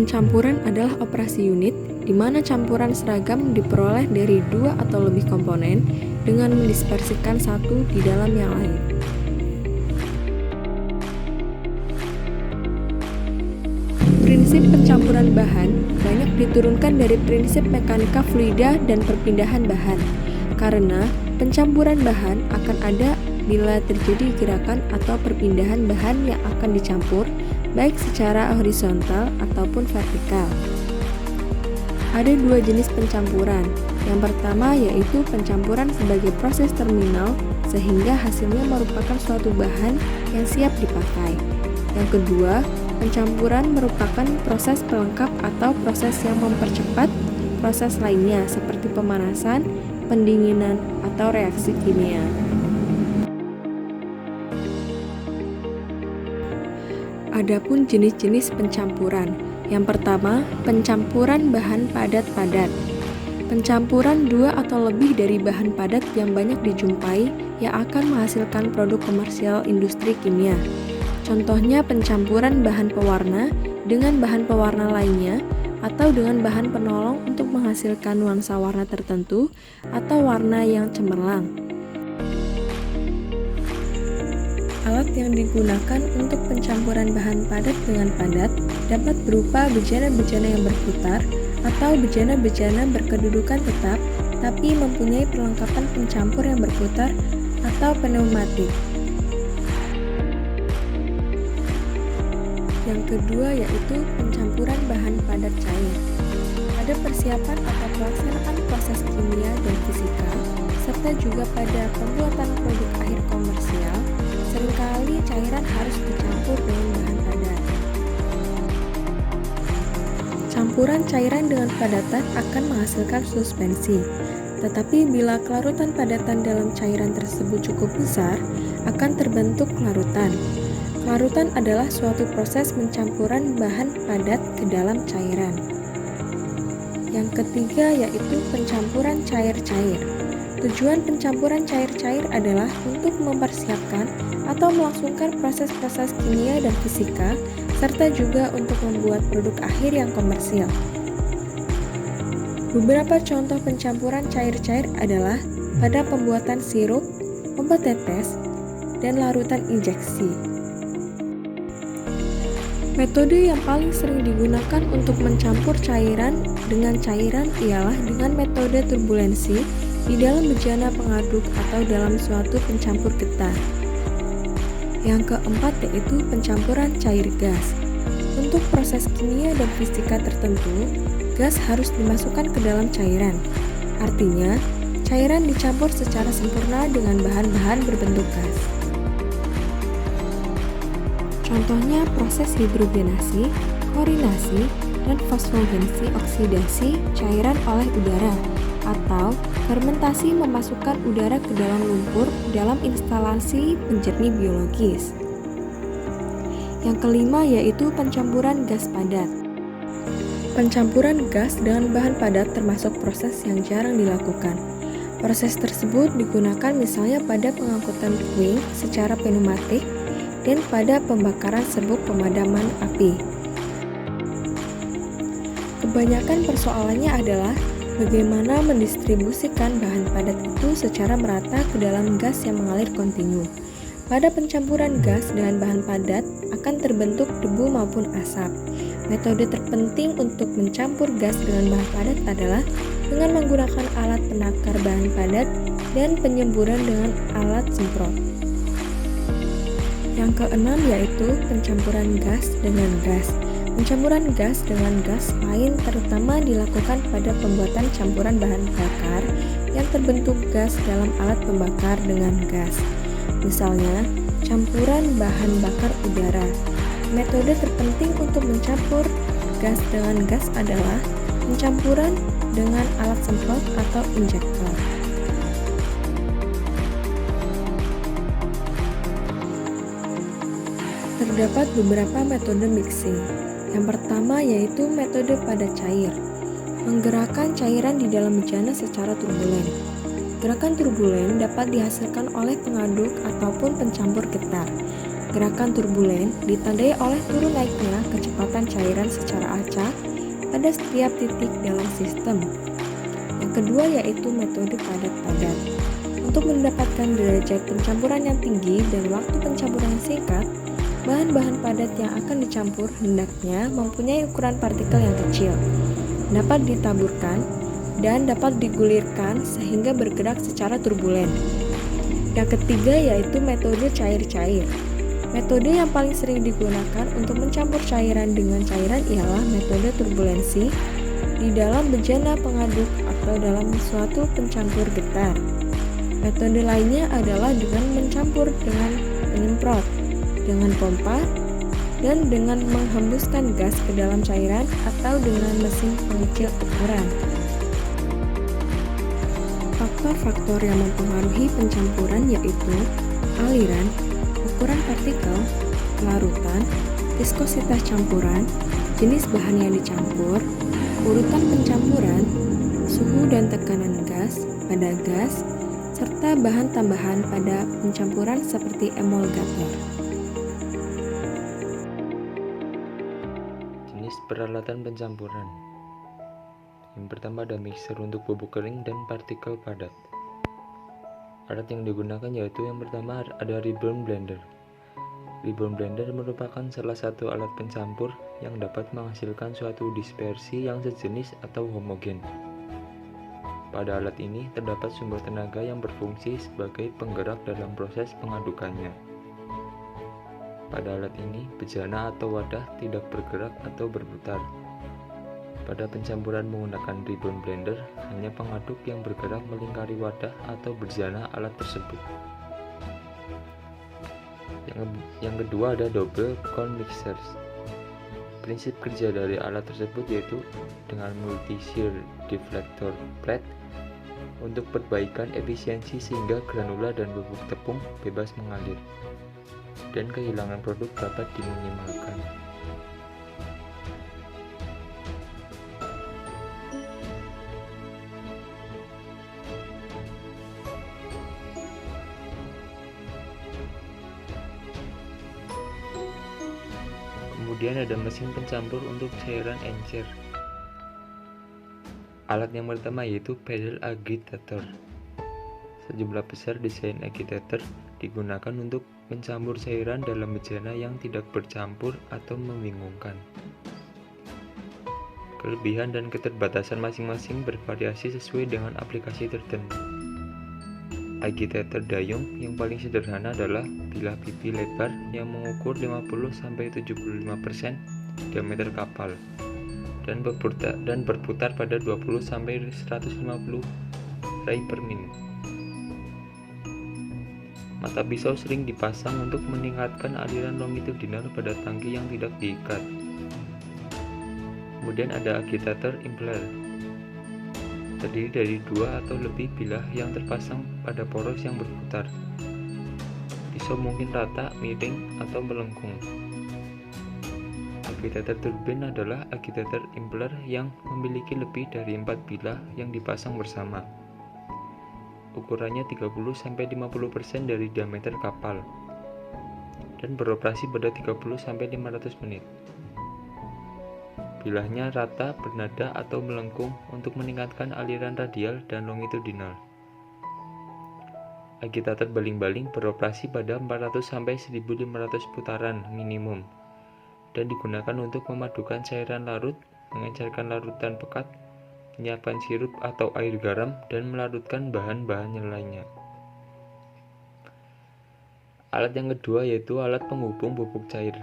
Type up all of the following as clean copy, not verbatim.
Pencampuran adalah operasi unit di mana campuran seragam diperoleh dari dua atau lebih komponen dengan mendispersikan satu di dalam yang lain. Prinsip pencampuran bahan banyak diturunkan dari prinsip mekanika fluida dan perpindahan bahan, karena pencampuran bahan akan ada bila terjadi gerakan atau perpindahan bahan yang akan dicampur, baik secara horizontal ataupun vertikal. Ada dua jenis pencampuran. Yang pertama yaitu pencampuran sebagai proses terminal, sehingga hasilnya merupakan suatu bahan yang siap dipakai. Yang kedua, pencampuran merupakan proses pelengkap atau proses yang mempercepat proses lainnya seperti pemanasan, pendinginan, atau reaksi kimia. Adapun jenis-jenis pencampuran. Yang pertama, pencampuran bahan padat-padat. Pencampuran dua atau lebih dari bahan padat yang banyak dijumpai yang akan menghasilkan produk komersial industri kimia. Contohnya pencampuran bahan pewarna dengan bahan pewarna lainnya atau dengan bahan penolong untuk menghasilkan nuansa warna tertentu atau warna yang cemerlang. Alat yang digunakan untuk pencampuran bahan padat dengan padat dapat berupa bejana-bejana yang berputar atau bejana-bejana berkedudukan tetap tapi mempunyai perlengkapan pencampur yang berputar atau pneumatik. Yang kedua yaitu pencampuran bahan padat cair. Pada persiapan atau pelaksanaan proses kimia dan fisika, serta juga pada pembuatan produk akhir komersial, seringkali cairan harus dicampur dengan bahan padat. Campuran cairan dengan padatan akan menghasilkan suspensi, tetapi bila kelarutan padatan dalam cairan tersebut cukup besar, akan terbentuk larutan. Larutan adalah suatu proses pencampuran bahan padat ke dalam cairan. Yang ketiga yaitu pencampuran cair-cair. Tujuan pencampuran cair-cair adalah untuk mempersiapkan atau melangsungkan proses-proses kimia dan fisika, serta juga untuk membuat produk akhir yang komersial. Beberapa contoh pencampuran cair-cair adalah pada pembuatan sirup, obat tetes, dan larutan injeksi. Metode yang paling sering digunakan untuk mencampur cairan dengan cairan ialah dengan metode turbulensi di dalam bejana pengaduk atau dalam suatu pencampur getah. Yang keempat yaitu pencampuran cair gas. Untuk proses kimia dan fisika tertentu, gas harus dimasukkan ke dalam cairan. Artinya, cairan dicampur secara sempurna dengan bahan-bahan berbentuk gas. Contohnya proses hidrogenasi, klorinasi, dan fosfogenasi oksidasi cairan oleh udara, atau fermentasi memasukkan udara ke dalam lumpur dalam instalasi penjernih biologis. Yang kelima yaitu pencampuran gas padat. Pencampuran gas dengan bahan padat termasuk proses yang jarang dilakukan. Proses tersebut digunakan misalnya pada pengangkutan puing secara pneumatik dan pada pembakaran serbuk pemadaman api. Kebanyakan persoalannya adalah bagaimana mendistribusikan bahan padat itu secara merata ke dalam gas yang mengalir kontinu. Pada pencampuran gas dengan bahan padat akan terbentuk debu maupun asap. Metode terpenting untuk mencampur gas dengan bahan padat adalah dengan menggunakan alat penakar bahan padat dan penyemburan dengan alat semprot. Yang keenam yaitu pencampuran gas dengan gas. Pencampuran gas dengan gas lain terutama dilakukan pada pembuatan campuran bahan bakar yang terbentuk gas dalam alat pembakar dengan gas. Misalnya, campuran bahan bakar udara. Metode terpenting untuk mencampur gas dengan gas adalah pencampuran dengan alat semprot atau injektor. Terdapat beberapa metode mixing. Yang pertama yaitu metode padat cair. Menggerakkan cairan di dalam bejana secara turbulen. Gerakan turbulen dapat dihasilkan oleh pengaduk ataupun pencampur getah. Gerakan turbulen ditandai oleh turun naiknya kecepatan cairan secara acak pada setiap titik dalam sistem. Yang kedua yaitu metode padat-padat. Untuk mendapatkan derajat pencampuran yang tinggi dan waktu pencampuran yang singkat, bahan-bahan padat yang akan dicampur hendaknya mempunyai ukuran partikel yang kecil, dapat ditaburkan, dan dapat digulirkan sehingga bergerak secara turbulen. Yang ketiga yaitu metode cair-cair. Metode yang paling sering digunakan untuk mencampur cairan dengan cairan ialah metode turbulensi di dalam bejana pengaduk atau dalam suatu pencampur getar. Metode lainnya adalah dengan mencampur dengan penyemprot, dengan pompa, dan dengan menghembuskan gas ke dalam cairan atau dengan mesin pengecil ukuran. Faktor-faktor yang mempengaruhi pencampuran yaitu aliran, ukuran partikel, larutan, viskositas campuran, jenis bahan yang dicampur, urutan pencampuran, suhu dan tekanan gas pada gas, serta bahan tambahan pada pencampuran seperti emulgator. Jenis peralatan pencampuran. Yang pertama ada mixer untuk bubuk kering dan partikel padat. Alat yang digunakan yaitu yang pertama ada ribbon blender. Ribbon blender merupakan salah satu alat pencampur yang dapat menghasilkan suatu dispersi yang sejenis atau homogen. Pada alat ini terdapat sumber tenaga yang berfungsi sebagai penggerak dalam proses pengadukannya. Pada alat ini, bejana atau wadah tidak bergerak atau berputar. Pada pencampuran menggunakan ribbon blender, hanya pengaduk yang bergerak melingkari wadah atau bejana alat tersebut. Yang kedua ada double cone mixers. Prinsip kerja dari alat tersebut yaitu dengan multi-shear deflector plate untuk perbaikan efisiensi sehingga granula dan bubuk tepung bebas mengalir dan kehilangan produk dapat diminimalkan. Kemudian ada mesin pencampur untuk cairan encer. Alat yang pertama yaitu pedal agitator. Sejumlah besar desain agitator digunakan untuk mencampur cairan dalam bejana yang tidak bercampur atau membingungkan. Kelebihan dan keterbatasan masing-masing bervariasi sesuai dengan aplikasi tertentu. Agitator dayung yang paling sederhana adalah bilah pipi lebar yang mengukur 50-75% diameter kapal dan berputar pada 20-150 ray per menit. Mata pisau sering dipasang untuk meningkatkan aliran longitudinal pada tangki yang tidak diikat. Kemudian ada agitator impeller, terdiri dari 2 atau lebih bilah yang terpasang pada poros yang berputar. Pisau mungkin rata, miring, atau melengkung. Agitator turbin adalah agitator impeller yang memiliki lebih dari 4 bilah yang dipasang bersama. Ukurannya 30-50% dari diameter kapal dan beroperasi pada 30-500 menit. Bilahnya rata, bernada, atau melengkung untuk meningkatkan aliran radial dan longitudinal. Agitator baling-baling beroperasi pada 400-1500 putaran minimum dan digunakan untuk memadukan cairan larut, mengencerkan larutan pekat, menyiapkan sirup atau air garam, dan melarutkan bahan-bahan lainnya. Alat yang kedua yaitu alat penghubung bubuk cair.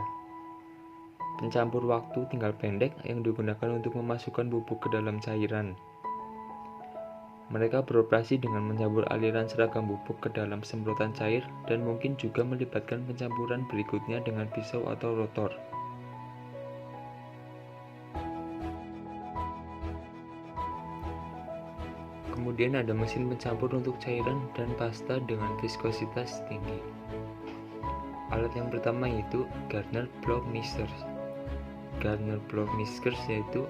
Pencampur waktu tinggal pendek yang digunakan untuk memasukkan bubuk ke dalam cairan. Mereka beroperasi dengan mencampur aliran seragam bubuk ke dalam semprotan cair dan mungkin juga melibatkan pencampuran berikutnya dengan pisau atau rotor. Kemudian ada mesin pencampur untuk cairan dan pasta dengan viskositas tinggi. Alat yang pertama yaitu Gardner Plow Mixers. Gardner Plow Mixers yaitu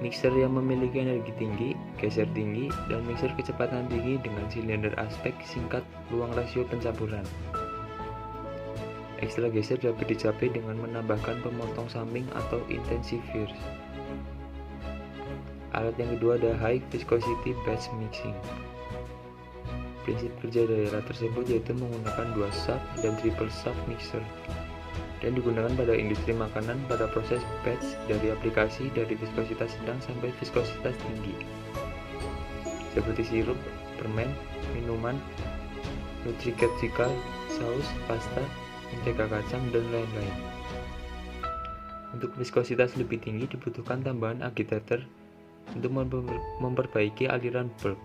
mixer yang memiliki energi tinggi, geser tinggi, dan mixer kecepatan tinggi dengan silinder aspek singkat ruang rasio pencampuran. Ekstra geser dapat dicapai dengan menambahkan pemotong samping atau intensifiers. Alat yang kedua ada high viscosity batch mixing. Prinsip kerja dari alat tersebut yaitu menggunakan 2 shaft dan triple shaft mixer dan digunakan pada industri makanan pada proses batch dari aplikasi dari viskositas sedang sampai viskositas tinggi seperti sirup, permen, minuman, nutriceuticals, saus, pasta, mentega kacang, dan lain-lain. Untuk viskositas lebih tinggi dibutuhkan tambahan agitator untuk memperbaiki aliran bulk,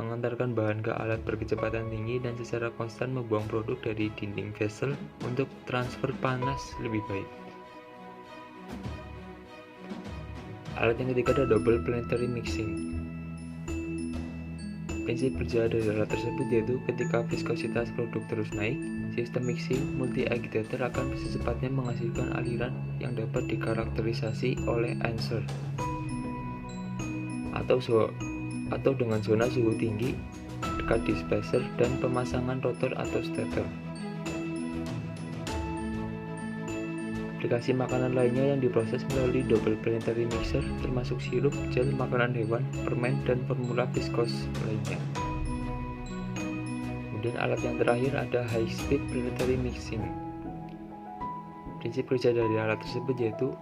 mengantarkan bahan ke alat berkecepatan tinggi dan secara konstan membuang produk dari dinding vessel untuk transfer panas lebih baik. Alat yang ketiga ada double planetary mixing. Prinsip kerja dari alat tersebut yaitu ketika viskositas produk terus naik, sistem mixing multi-agitator akan secepatnya menghasilkan aliran yang dapat dikarakterisasi oleh answer atau dengan zona suhu tinggi dekat displacer dan pemasangan rotor atau stator. Aplikasi makanan lainnya yang diproses melalui double planetary mixer termasuk sirup, gel, makanan hewan, permen, dan formula viskos lainnya. Kemudian alat yang terakhir ada high speed planetary mixing. Prinsip kerja dari alat tersebut yaitu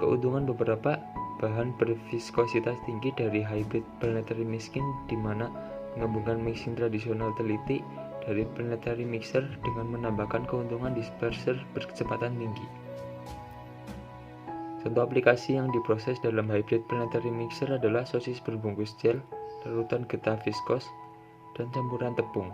keuntungan beberapa bahan berviskositas tinggi dari hybrid planetary mixing, di mana menggabungkan mixing tradisional teliti dari planetary mixer dengan menambahkan keuntungan disperser berkecepatan tinggi. Contoh aplikasi yang diproses dalam hybrid planetary mixer adalah sosis berbungkus gel, larutan getah viskos, dan campuran tepung.